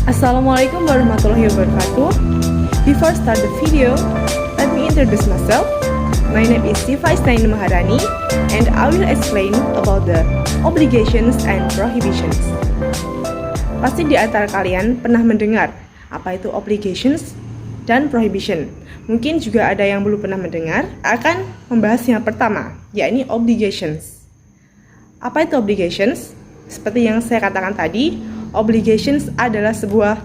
Assalamualaikum warahmatullahi wabarakatuh. Before start the video, let me introduce myself. My name is Siva Isnaini Maharani and I will explain about the obligations and prohibitions. Pasti di antara kalian pernah mendengar apa itu obligations dan prohibition. Mungkin juga ada yang belum pernah mendengar. Akan membahas yang pertama, yakni obligations. Apa itu obligations? Seperti yang saya katakan tadi, obligations adalah sebuah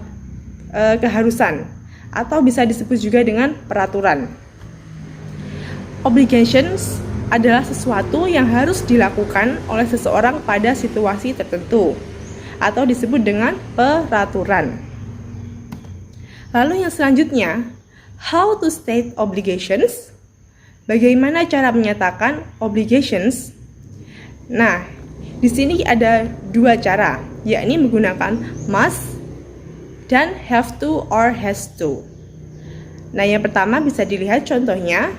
keharusan atau bisa disebut juga dengan peraturan. Obligations adalah sesuatu yang harus dilakukan oleh seseorang pada situasi tertentu atau disebut dengan peraturan. Lalu yang selanjutnya, how to state obligations? Bagaimana cara menyatakan obligations? Nah, di sini ada dua cara, yakni menggunakan must dan have to or has to. Nah, yang pertama bisa dilihat contohnya.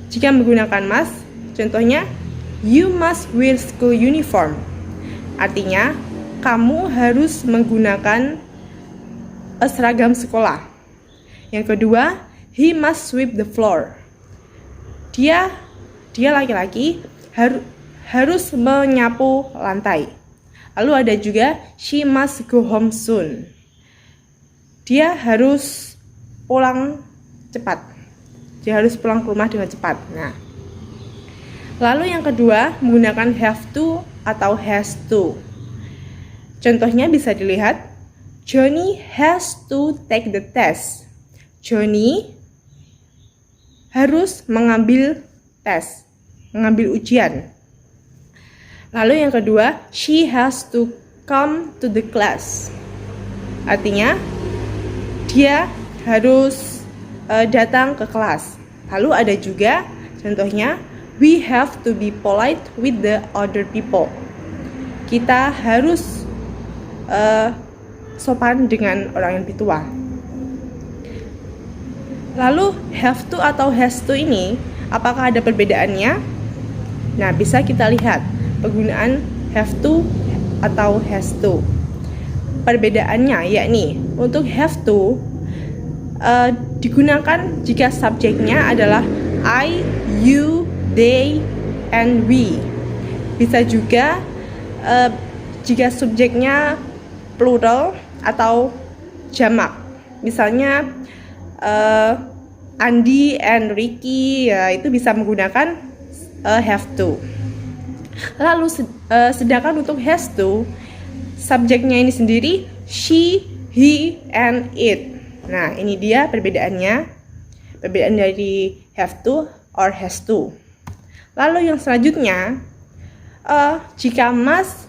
Jika menggunakan must, contohnya you must wear school uniform. Artinya, kamu harus menggunakan seragam sekolah. Yang kedua, he must sweep the floor. Dia laki-laki harus menyapu lantai. Lalu ada juga she must go home soon. Dia harus pulang cepat. Dia harus pulang ke rumah dengan cepat. Nah, lalu yang kedua menggunakan have to atau has to. Contohnya bisa dilihat, Johnny has to take the test. Johnny harus mengambil tes, mengambil ujian. Lalu yang kedua, she has to come to the class. Artinya, dia harus datang ke kelas. Lalu ada juga contohnya, we have to be polite with the other people. Kita harus sopan dengan orang yang lebih tua. Lalu have to atau has to ini, apakah ada perbedaannya? Nah, bisa kita lihat penggunaan have to atau has to. Perbedaannya yakni untuk have to digunakan jika subjeknya adalah I, you, they, and we. Bisa juga jika subjeknya plural atau jamak. Misalnya Andi and Ricky, ya, itu bisa menggunakan have to. Lalu sedangkan untuk has to, subjeknya ini sendiri she, he, and it. Nah, ini dia perbedaannya. Perbedaan dari have to or has to. Lalu yang selanjutnya, jika must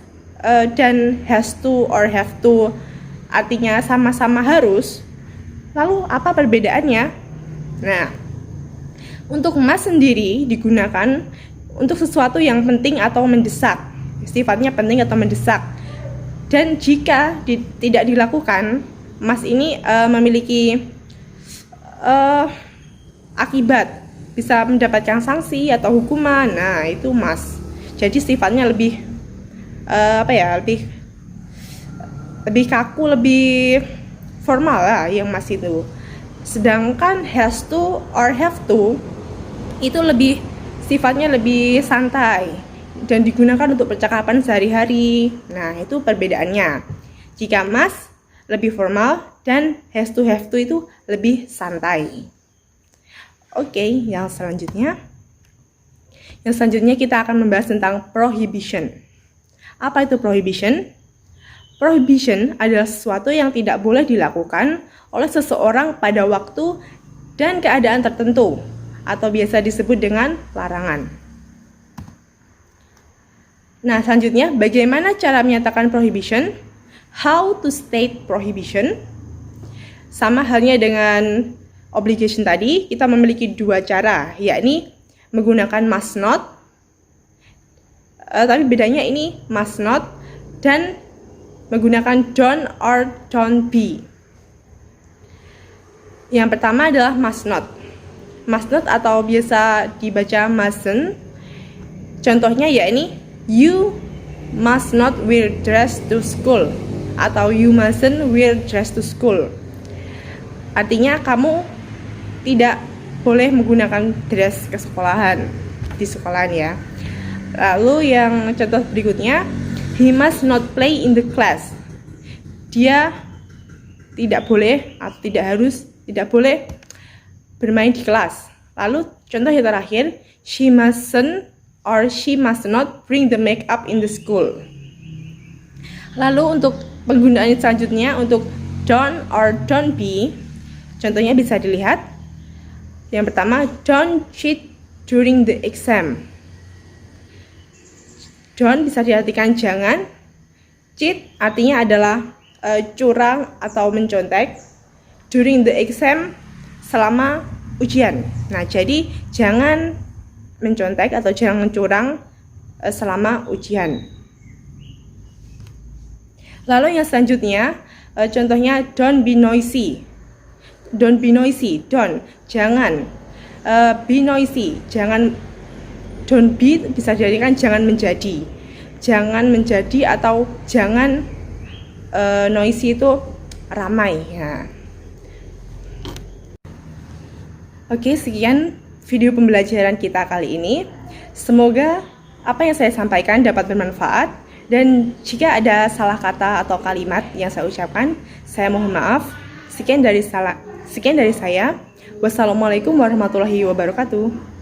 dan has to or have to artinya sama-sama harus, lalu apa perbedaannya? Nah, untuk must sendiri digunakan untuk sesuatu yang penting atau mendesak, sifatnya penting atau mendesak. Dan jika tidak dilakukan, must ini memiliki akibat, bisa mendapatkan sanksi atau hukuman. Nah, itu must. Jadi sifatnya lebih lebih kaku, lebih formal lah yang must itu. Sedangkan has to or have to itu lebih sifatnya lebih santai dan digunakan untuk percakapan sehari-hari. Nah, itu perbedaannya. Jika must lebih formal dan has to have to itu lebih santai. Oke, yang selanjutnya kita akan membahas tentang prohibition. Apa itu prohibition? Prohibition adalah sesuatu yang tidak boleh dilakukan oleh seseorang pada waktu dan keadaan tertentu, atau biasa disebut dengan larangan. Nah, selanjutnya, bagaimana cara menyatakan prohibition? How to state prohibition? Sama halnya dengan obligation tadi, kita memiliki dua cara, yakni menggunakan must not, tapi bedanya ini must not dan menggunakan don't or don't be. Yang pertama adalah must not. Must not atau biasa dibaca mustn't. Contohnya yakni you must not wear dress to school. atau you mustn't wear dress to school. Artinya kamu tidak boleh menggunakan dress ke sekolahan, di sekolahan ya. Lalu yang contoh berikutnya, he must not play in the class. Dia tidak boleh atau tidak boleh bermain di kelas. Lalu contoh yang terakhir, she mustn't or she must not bring the makeup in the school. Lalu untuk penggunaan selanjutnya, untuk don't or don't be, contohnya bisa dilihat. Yang pertama, don't cheat during the exam. Don't bisa diartikan jangan. Cheat artinya adalah curang atau mencontek. During the exam, selama ujian. Nah, jadi jangan mencontek atau jangan curang selama ujian. Lalu yang selanjutnya, contohnya don't be noisy. Don't be noisy, don't, jangan. Be noisy, jangan. Don't be bisa dijadikan jangan menjadi. Jangan menjadi atau jangan noisy itu ramai ya. Oke, sekian video pembelajaran kita kali ini. Semoga apa yang saya sampaikan dapat bermanfaat, dan jika ada salah kata atau kalimat yang saya ucapkan, saya mohon maaf. Sekian dari saya. Wassalamualaikum warahmatullahi wabarakatuh.